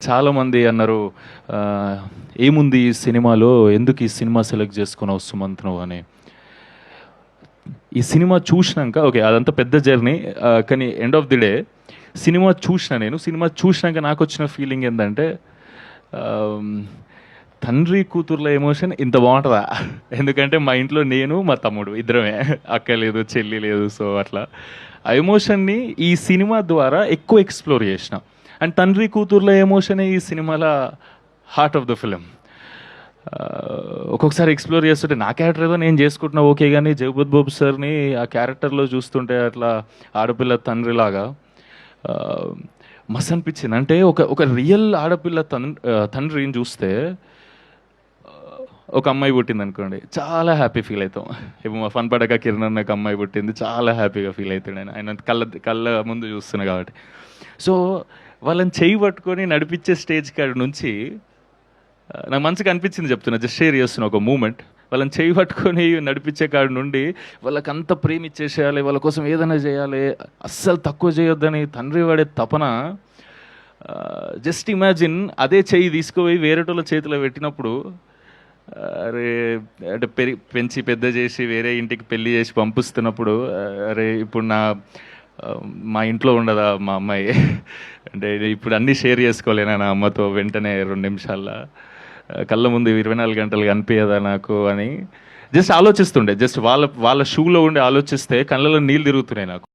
చాలామంది అన్నారు ఏముంది ఈ సినిమాలో, ఎందుకు ఈ సినిమా సెలెక్ట్ చేసుకున్నావు సుమంత్ నువ్వు అని. ఈ సినిమా చూసినాక ఓకే అదంతా పెద్ద జర్నీ, కానీ end of the day cinema చూసినాక నాకు వచ్చిన ఫీలింగ్ ఏంటంటే తండ్రి కూతుర్ల ఎమోషన్ ఇంత బాగుంటుందా. ఎందుకంటే మా ఇంట్లో నేను మా తమ్ముడు ఇద్దరమే, అక్క లేదు చెల్లి లేదు. సో అట్లా ఆ ఎమోషన్ని ఈ సినిమా ద్వారా ఎక్కువ ఎక్స్ప్లోర్ చేసిన. అండ్ తండ్రి కూతుర్ల ఎమోషనే ఈ సినిమాల హార్ట్ ఆఫ్ ద ఫిలిం. ఒక్కొక్కసారి ఎక్స్ప్లోర్ చేస్తుంటే నా క్యారెక్టర్ ఏదో నేను చేసుకుంటున్నా ఓకే, కానీ జగపత్ బాబు సార్ని ఆ క్యారెక్టర్లో చూస్తుంటే అట్లా ఆడపిల్ల తండ్రిలాగా మస్త్ అనిపించింది. అంటే ఒక రియల్ ఆడపిల్ల తండ్రిని చూస్తే, ఒక అమ్మాయి పుట్టింది అనుకోండి చాలా హ్యాపీ ఫీల్ అవుతాం. ఇప్పుడు మా ఫన్ పడక కిరణ్ అన్నకు అమ్మాయి పుట్టింది, చాలా హ్యాపీగా ఫీల్ అవుతాడు ఆయన కళ్ళ ముందు చూస్తున్నా కాబట్టి. సో వాళ్ళని చేయి పట్టుకొని నడిపించే స్టేజ్ కాడి నుంచి నాకు మంచిగా అనిపించింది, చెప్తున్నా, జస్ట్ షేర్ చేస్తున్నా ఒక మూమెంట్. వాళ్ళని చేయి పట్టుకొని నడిపించే కాడి నుండి వాళ్ళకి అంత ప్రేమ ఇచ్చేసేయాలి, వాళ్ళ కోసం ఏదైనా చేయాలి, అస్సలు తక్కువ చేయొద్దని తండ్రి వాడే తపన. జస్ట్ ఇమాజిన్ అదే చెయ్యి తీసుకుపోయి వేరేటోళ్ళ చేతిలో పెట్టినప్పుడు, అరే అంటే పెంచి పెద్ద చేసి వేరే ఇంటికి పెళ్లి చేసి పంపిస్తున్నప్పుడు, అరే ఇప్పుడు మా ఇంట్లో ఉండదా మా అమ్మాయి, అంటే ఇప్పుడు అన్నీ షేర్ చేసుకోలేనా నా అమ్మతో వెంటనే 2 నిమిషాల్లో, కళ్ళ ముందు 24 గంటలు కనిపించదా నాకు అని జస్ట్ ఆలోచిస్తుండే. జస్ట్ వాళ్ళ షూలో ఉండి ఆలోచిస్తే కళ్ళలో నీళ్ళు తిరుగుతున్నాయి నాకు.